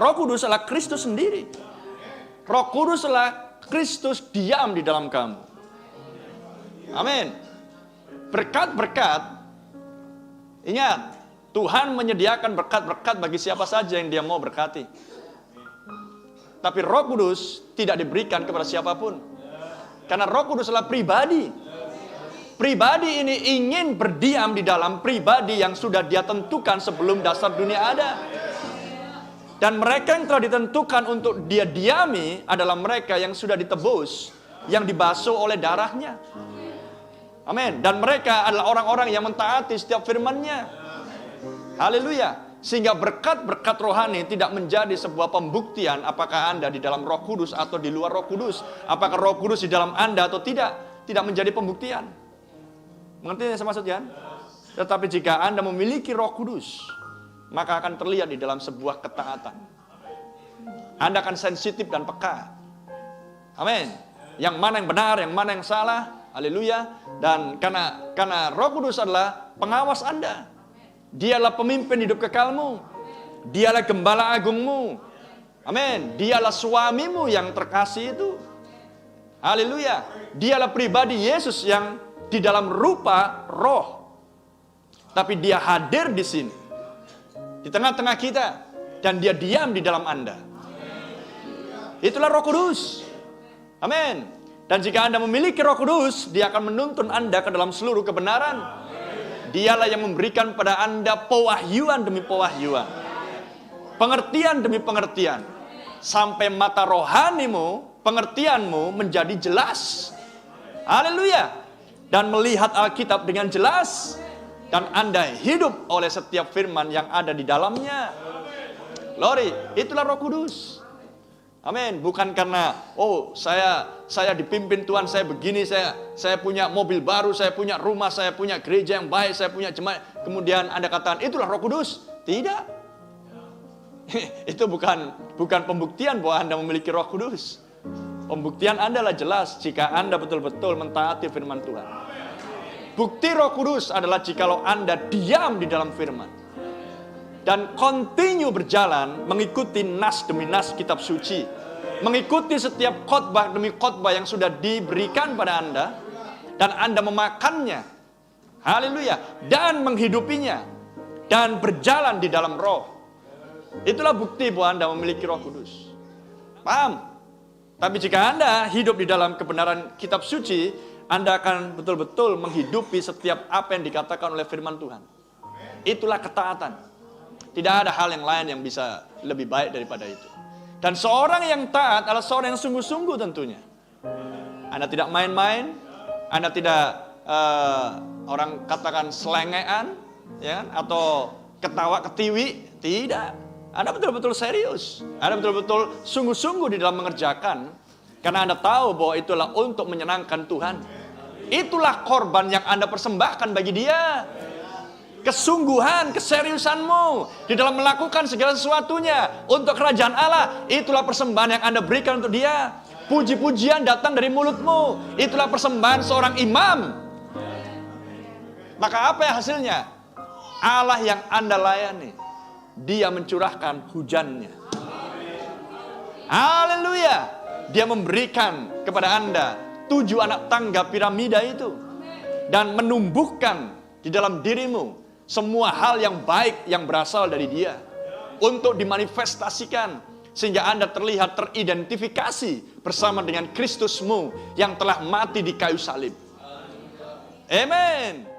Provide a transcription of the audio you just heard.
Roh Kudus adalah Kristus sendiri. Roh Kudus adalah Kristus diam di dalam kamu. Amin. Berkat-berkat, ingat, Tuhan menyediakan berkat-berkat bagi siapa saja yang Dia mau berkati. Tapi Roh Kudus tidak diberikan kepada siapapun. Karena Roh Kudus adalah pribadi. Pribadi ini ingin berdiam di dalam pribadi yang sudah Dia tentukan sebelum dasar dunia ada. Dan mereka yang telah ditentukan untuk Dia diami adalah mereka yang sudah ditebus, yang dibasuh oleh darahnya. Amin. Dan mereka adalah orang-orang yang mentaati setiap firman-Nya. Haleluya. Sehingga berkat-berkat rohani tidak menjadi sebuah pembuktian apakah Anda di dalam Roh Kudus atau di luar Roh Kudus. Apakah Roh Kudus di dalam Anda atau tidak. Tidak menjadi pembuktian. Mengerti yang saya maksud kan? Tetapi jika Anda memiliki Roh Kudus, maka akan terlihat di dalam sebuah ketaatan. Anda akan sensitif dan peka. Amin. Yang mana yang benar, yang mana yang salah. Haleluya. Dan karena Roh Kudus adalah pengawas Anda. Dialah pemimpin hidup kekalmu. Dialah gembala agungmu. Amin. Dialah suamimu yang terkasih itu. Haleluya. Dialah pribadi Yesus yang di dalam rupa roh. Tapi Dia hadir di sini. Di tengah-tengah kita. Dan Dia diam di dalam Anda. Itulah Roh Kudus. Amin. Dan jika Anda memiliki Roh Kudus, Dia akan menuntun Anda ke dalam seluruh kebenaran. Dialah yang memberikan pada Anda pewahyuan demi pewahyuan. Pengertian demi pengertian. Sampai mata rohanimu, pengertianmu menjadi jelas. Haleluya. Dan melihat Alkitab dengan jelas. Dan Anda hidup oleh setiap firman yang ada di dalamnya. Glory, itulah Roh Kudus. Amin. Bukan karena saya dipimpin Tuhan, saya begini, saya punya mobil baru, saya punya rumah, saya punya gereja yang baik, saya punya jemaat. Kemudian Anda katakan itulah Roh Kudus. Tidak. Itu bukan pembuktian bahwa Anda memiliki Roh Kudus. Pembuktian Anda adalah jelas jika Anda betul-betul mentaati firman Tuhan. Bukti Roh Kudus adalah jikalau Anda diam di dalam firman. Dan continue berjalan mengikuti nas demi nas kitab suci. Mengikuti setiap khotbah demi khotbah yang sudah diberikan pada Anda. Dan Anda memakannya. Haleluya. Dan menghidupinya. Dan berjalan di dalam roh. Itulah bukti bahwa Anda memiliki Roh Kudus. Paham? Tapi jika Anda hidup di dalam kebenaran kitab suci, Anda akan betul-betul menghidupi setiap apa yang dikatakan oleh firman Tuhan. Itulah ketaatan. Tidak ada hal yang lain yang bisa lebih baik daripada itu. Dan seorang yang taat adalah seorang yang sungguh-sungguh tentunya. Anda tidak main-main. Anda tidak orang katakan selengean, ya, atau ketawa-ketiwi. Tidak. Anda betul-betul serius. Anda betul-betul sungguh-sungguh di dalam mengerjakan. Karena Anda tahu bahwa itulah untuk menyenangkan Tuhan. Itulah korban yang Anda persembahkan bagi Dia. Kesungguhan, keseriusanmu di dalam melakukan segala sesuatunya untuk kerajaan Allah. Itulah persembahan yang Anda berikan untuk Dia. Puji-pujian datang dari mulutmu. Itulah persembahan seorang imam. Maka apa yang hasilnya? Allah yang Anda layani, Dia mencurahkan hujannya. Haleluya. Dia memberikan kepada Anda 7 anak tangga piramida itu. Dan menumbuhkan di dalam dirimu semua hal yang baik yang berasal dari Dia. Untuk dimanifestasikan. Sehingga Anda terlihat teridentifikasi bersama dengan Kristusmu yang telah mati di kayu salib. Amen.